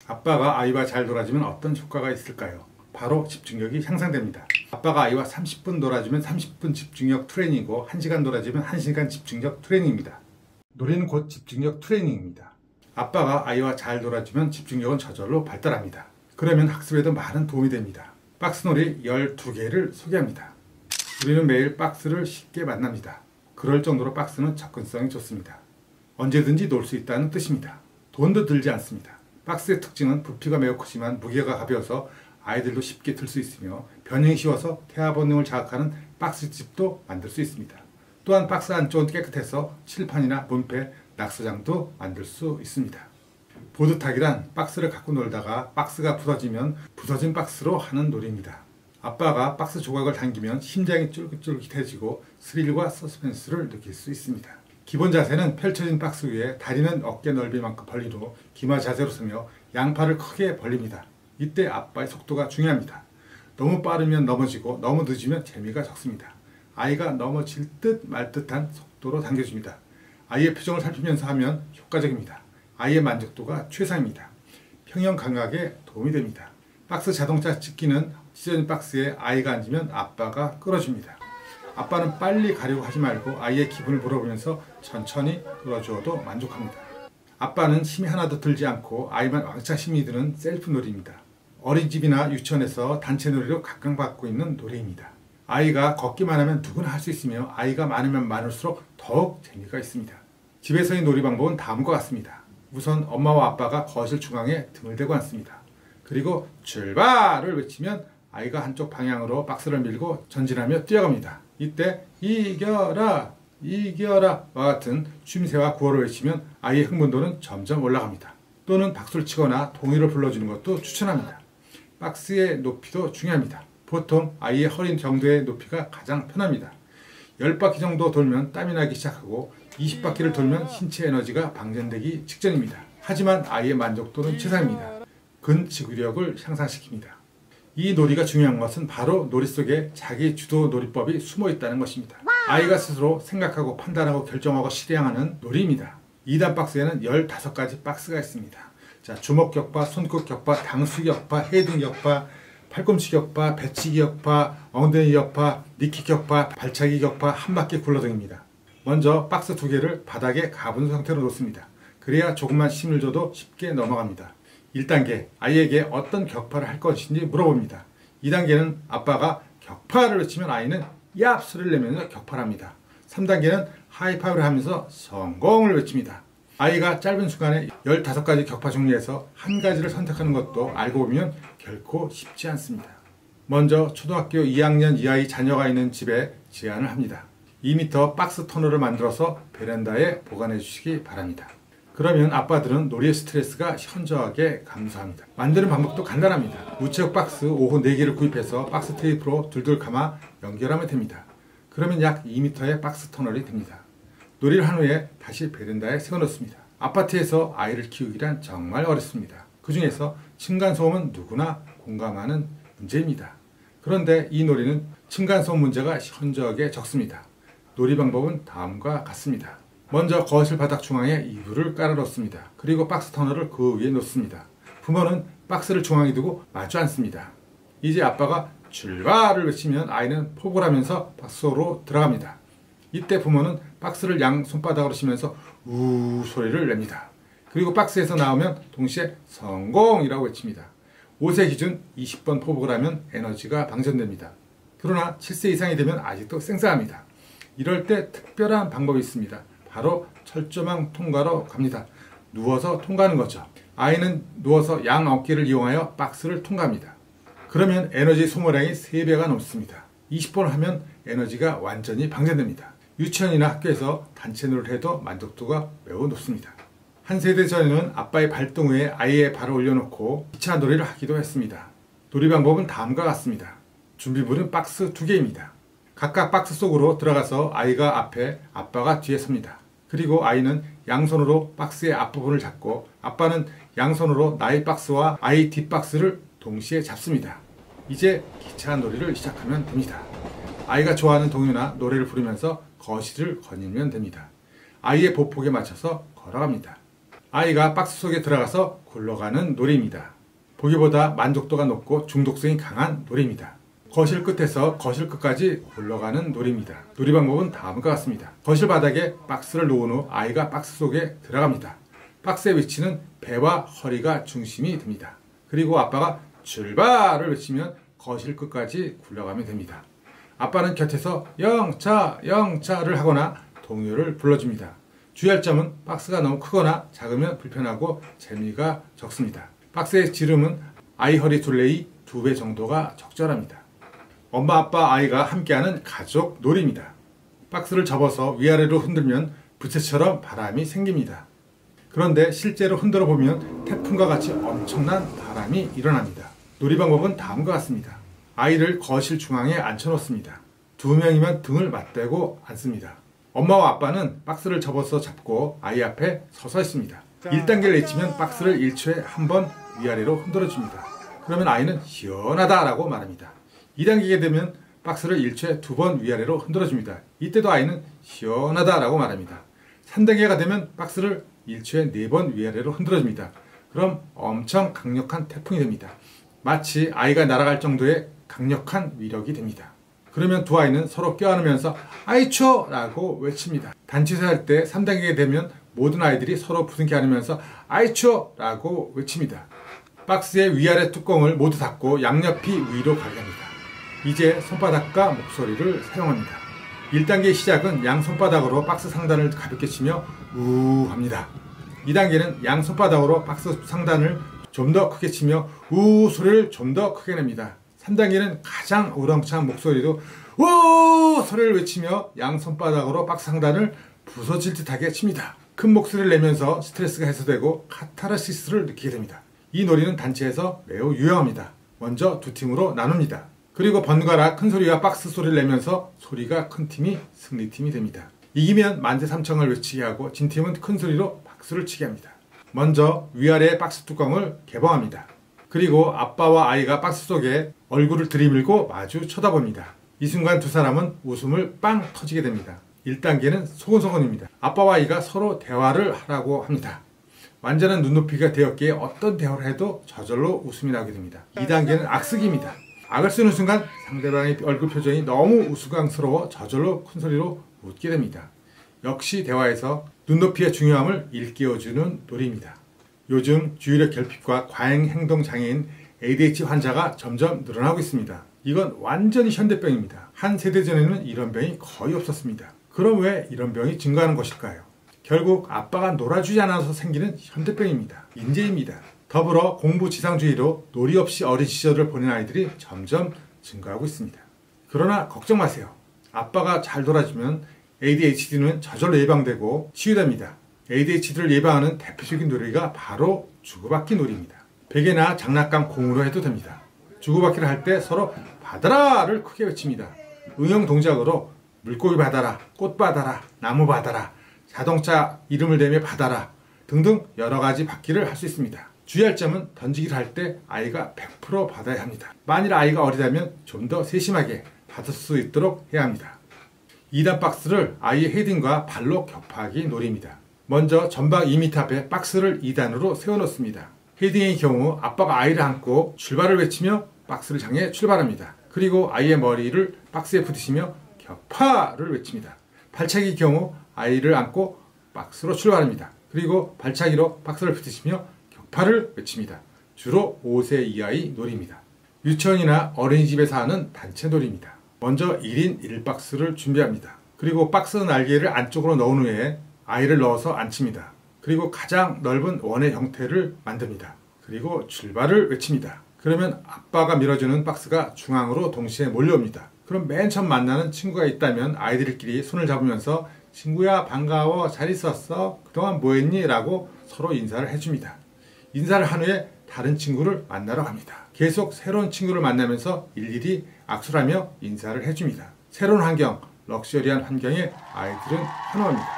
아빠가 아이와 잘 놀아주면 어떤 효과가 있을까요? 바로 집중력이 향상됩니다. 아빠가 아이와 30분 놀아주면 30분 집중력 트레이닝이고 1시간 놀아주면 1시간 집중력 트레이닝입니다. 놀이는 곧 집중력 트레이닝입니다. 아빠가 아이와 잘 놀아주면 집중력은 저절로 발달합니다. 그러면 학습에도 많은 도움이 됩니다. 박스놀이 12개를 소개합니다. 우리는 매일 박스를 쉽게 만납니다. 그럴 정도로 박스는 접근성이 좋습니다. 언제든지 놀 수 있다는 뜻입니다. 돈도 들지 않습니다. 박스의 특징은 부피가 매우 크지만 무게가 가벼워서 아이들도 쉽게 들 수 있으며 변형이 쉬워서 태아 본능을 자극하는 박스집도 만들 수 있습니다. 또한 박스 안쪽은 깨끗해서 칠판이나 문패, 낙서장도 만들 수 있습니다. 보드타기란 박스를 갖고 놀다가 박스가 부서지면 부서진 박스로 하는 놀이입니다. 아빠가 박스 조각을 당기면 심장이 쫄깃쫄깃해지고 스릴과 서스펜스를 느낄 수 있습니다. 기본 자세는 펼쳐진 박스 위에 다리는 어깨 넓이만큼 벌린 후 기마 자세로 서며 양팔을 크게 벌립니다. 이때 아빠의 속도가 중요합니다. 너무 빠르면 넘어지고 너무 늦으면 재미가 적습니다. 아이가 넘어질 듯 말 듯한 속도로 당겨줍니다. 아이의 표정을 살피면서 하면 효과적입니다. 아이의 만족도가 최상입니다. 평형 감각에 도움이 됩니다. 박스 자동차 찍기는 찢어진 박스에 아이가 앉으면 아빠가 끌어줍니다. 아빠는 빨리 가려고 하지 말고 아이의 기분을 물어보면서 천천히 끌어주어도 만족합니다. 아빠는 힘이 하나도 들지 않고 아이만 왕창 힘이 드는 셀프 놀이입니다. 어린이집이나 유치원에서 단체 놀이로 각광받고 있는 놀이입니다. 아이가 걷기만 하면 누구나 할 수 있으며 아이가 많으면 많을수록 더욱 재미가 있습니다. 집에서의 놀이 방법은 다음과 같습니다. 우선 엄마와 아빠가 거실 중앙에 등을 대고 앉습니다. 그리고 출발을 외치면 아이가 한쪽 방향으로 박스를 밀고 전진하며 뛰어갑니다. 이때 이겨라 이겨라 와 같은 쉼새와 구호를 외치면 아이의 흥분도는 점점 올라갑니다. 또는 박수를 치거나 동의를 불러주는 것도 추천합니다. 박스의 높이도 중요합니다. 보통 아이의 허리 정도의 높이가 가장 편합니다. 10바퀴 정도 돌면 땀이 나기 시작하고 20바퀴를 돌면 신체 에너지가 방전되기 직전입니다. 하지만 아이의 만족도는 최상입니다. 근지구력을 향상시킵니다. 이 놀이가 중요한 것은 바로 놀이 속에 자기 주도 놀이법이 숨어 있다는 것입니다. 아이가 스스로 생각하고 판단하고 결정하고 실행하는 놀이입니다. 2단 박스에는 15가지 박스가 있습니다. 자, 주먹 격파, 손끝 격파, 당수 격파, 헤딩 격파, 팔꿈치 격파, 배치기 격파, 엉덩이 격파, 니킥 격파, 발차기 격파, 한 바퀴 굴러 등입니다. 먼저 박스 2개를 바닥에 가분 상태로 놓습니다. 그래야 조금만 힘을 줘도 쉽게 넘어갑니다. 1단계, 아이에게 어떤 격파를 할 것인지 물어봅니다. 2단계는 아빠가 격파를 외치면 아이는 얍 소리를 내면서 격파를 합니다. 3단계는 하이파이브를 하면서 성공을 외칩니다. 아이가 짧은 시간에 15가지 격파 종류에서 한 가지를 선택하는 것도 알고 보면 결코 쉽지 않습니다. 먼저 초등학교 2학년 이하의 자녀가 있는 집에 제안을 합니다. 2m 박스 터널을 만들어서 베란다에 보관해 주시기 바랍니다. 그러면 아빠들은 놀이의 스트레스가 현저하게 감소합니다. 만드는 방법도 간단합니다. 우체국 박스 5호 4개를 구입해서 박스 테이프로 둘둘 감아 연결하면 됩니다. 그러면 약 2m의 박스 터널이 됩니다. 놀이를 한 후에 다시 베란다에 세워놓습니다. 아파트에서 아이를 키우기란 정말 어렵습니다. 그 중에서 층간소음은 누구나 공감하는 문제입니다. 그런데 이 놀이는 층간소음 문제가 현저하게 적습니다. 놀이 방법은 다음과 같습니다. 먼저 거실 바닥 중앙에 이불을 깔아 놓습니다. 그리고 박스 터널을 그 위에 놓습니다. 부모는 박스를 중앙에 두고 마주 앉습니다. 이제 아빠가 출발을 외치면 아이는 포복을 하면서 박스 속으로 들어갑니다. 이때 부모는 박스를 양 손바닥으로 치면서 우 소리를 냅니다. 그리고 박스에서 나오면 동시에 성공이라고 외칩니다. 5세 기준 20번 포복을 하면 에너지가 방전됩니다. 그러나 7세 이상이 되면 아직도 쌩쌩합니다. 이럴 때 특별한 방법이 있습니다. 바로 철조망 통과로 갑니다. 누워서 통과하는 거죠. 아이는 누워서 양 어깨를 이용하여 박스를 통과합니다. 그러면 에너지 소모량이 3배가 넘습니다. 20번을 하면 에너지가 완전히 방전됩니다. 유치원이나 학교에서 단체 놀이를 해도 만족도가 매우 높습니다. 한 세대 전에는 아빠의 발등 위에 아이의 발을 올려놓고 2차 놀이를 하기도 했습니다. 놀이 방법은 다음과 같습니다. 준비물은 박스 2개입니다. 각각 박스 속으로 들어가서 아이가 앞에, 아빠가 뒤에 섭니다. 그리고 아이는 양손으로 박스의 앞부분을 잡고 아빠는 양손으로 나의 박스와 아이 뒷박스를 동시에 잡습니다. 이제 기차한 놀이를 시작하면 됩니다. 아이가 좋아하는 동요나 노래를 부르면서 거실을 거닐면 됩니다. 아이의 보폭에 맞춰서 걸어갑니다. 아이가 박스 속에 들어가서 굴러가는 놀이입니다. 보기보다 만족도가 높고 중독성이 강한 놀이입니다. 거실 끝에서 거실 끝까지 굴러가는 놀이입니다. 놀이 방법은 다음과 같습니다. 거실 바닥에 박스를 놓은 후 아이가 박스 속에 들어갑니다. 박스의 위치는 배와 허리가 중심이 됩니다. 그리고 아빠가 출발을 외치면 거실 끝까지 굴러가면 됩니다. 아빠는 곁에서 영차, 영차를 하거나 동요를 불러줍니다. 주의할 점은 박스가 너무 크거나 작으면 불편하고 재미가 적습니다. 박스의 지름은 아이 허리 둘레의 2배 정도가 적절합니다. 엄마, 아빠, 아이가 함께하는 가족 놀이입니다. 박스를 접어서 위아래로 흔들면 부채처럼 바람이 생깁니다. 그런데 실제로 흔들어 보면 태풍과 같이 엄청난 바람이 일어납니다. 놀이 방법은 다음과 같습니다. 아이를 거실 중앙에 앉혀놓습니다. 2명이면 등을 맞대고 앉습니다. 엄마와 아빠는 박스를 접어서 잡고 아이 앞에 서서 있습니다. 1단계를 외치면 박스를 1초에 한 번 위아래로 흔들어줍니다. 그러면 아이는 시원하다 라고 말합니다. 2단계가 되면 박스를 1초에 2번 위아래로 흔들어줍니다. 이때도 아이는 시원하다 라고 말합니다. 3단계가 되면 박스를 1초에 4번 위아래로 흔들어줍니다. 그럼 엄청 강력한 태풍이 됩니다. 마치 아이가 날아갈 정도의 강력한 위력이 됩니다. 그러면 두 아이는 서로 껴안으면서 아이초! 라고 외칩니다. 단체에서 할 때 3단계가 되면 모든 아이들이 서로 부둥켜 안으면서 아이초! 라고 외칩니다. 박스의 위아래 뚜껑을 모두 닫고 양옆이 위로 가게 합니다. 이제 손바닥과 목소리를 사용합니다. 1단계의 시작은 양 손바닥으로 박스 상단을 가볍게 치며 우 합니다. 2단계는 양 손바닥으로 박스 상단을 좀 더 크게 치며 우 소리를 좀 더 크게 냅니다. 3단계는 가장 우렁찬 목소리로 우 소리를 외치며 양 손바닥으로 박스 상단을 부서질 듯하게 칩니다. 큰 목소리를 내면서 스트레스가 해소되고 카타르시스를 느끼게 됩니다. 이 놀이는 단체에서 매우 유용합니다. 먼저 두 팀으로 나눕니다. 그리고 번갈아 큰 소리와 박스 소리를 내면서 소리가 큰 팀이 승리팀이 됩니다. 이기면 만세삼창을 외치게 하고 진 팀은 큰 소리로 박수를 치게 합니다. 먼저 위아래의 박스 뚜껑을 개봉합니다. 그리고 아빠와 아이가 박스 속에 얼굴을 들이밀고 마주 쳐다봅니다. 이 순간 두 사람은 웃음을 빵 터지게 됩니다. 1단계는 소곤소곤입니다. 아빠와 아이가 서로 대화를 하라고 합니다. 완전한 눈높이가 되었기에 어떤 대화를 해도 저절로 웃음이 나오게 됩니다. 2단계는 악쓰기입니다. 악을 쓰는 순간 상대방의 얼굴 표정이 너무 우스꽝스러워 저절로 큰 소리로 웃게 됩니다. 역시 대화에서 눈높이의 중요함을 일깨워주는 놀이입니다. 요즘 주의력 결핍과 과잉 행동 장애인 ADHD 환자가 점점 늘어나고 있습니다. 이건 완전히 현대병입니다. 한 세대 전에는 이런 병이 거의 없었습니다. 그럼 왜 이런 병이 증가하는 것일까요? 결국 아빠가 놀아주지 않아서 생기는 현대병입니다. 인재입니다. 더불어 공부지상주의로 놀이 없이 어린 시절을 보낸 아이들이 점점 증가하고 있습니다. 그러나 걱정 마세요. 아빠가 잘 놀아주면 ADHD는 저절로 예방되고 치유됩니다. ADHD를 예방하는 대표적인 놀이가 바로 주고받기 놀이입니다. 베개나 장난감 공으로 해도 됩니다. 주고받기를 할 때 서로 받아라를 크게 외칩니다. 응용 동작으로 물고기 받아라, 꽃 받아라, 나무 받아라, 자동차 이름을 대며 받아라 등등 여러 가지 받기를 할 수 있습니다. 주의할 점은 던지기를 할 때 아이가 100% 받아야 합니다. 만일 아이가 어리다면 좀 더 세심하게 받을 수 있도록 해야 합니다. 2단 박스를 아이의 헤딩과 발로 격파하기 놀이입니다. 먼저 전방 2m 앞에 박스를 2단으로 세워놓습니다. 헤딩의 경우 아빠가 아이를 안고 출발을 외치며 박스를 향해 출발합니다. 그리고 아이의 머리를 박스에 부딪히며 격파를 외칩니다. 발차기의 경우 아이를 안고 박스로 출발합니다. 그리고 발차기로 박스를 부딪히며 격파를 외칩니다. 주로 5세 이하의 놀이입니다. 유치원이나 어린이집에서 하는 단체 놀이입니다. 먼저 1인 1박스를 준비합니다. 그리고 박스 날개를 안쪽으로 넣은 후에 아이를 넣어서 앉힙니다. 그리고 가장 넓은 원의 형태를 만듭니다. 그리고 출발을 외칩니다. 그러면 아빠가 밀어주는 박스가 중앙으로 동시에 몰려옵니다. 그럼 맨 처음 만나는 친구가 있다면 아이들끼리 손을 잡으면서 친구야 반가워 잘 있었어? 그동안 뭐했니? 라고 서로 인사를 해줍니다. 인사를 한 후에 다른 친구를 만나러 갑니다. 계속 새로운 친구를 만나면서 일일이 악수를 하며 인사를 해줍니다. 새로운 환경, 럭셔리한 환경에 아이들은 환호합니다.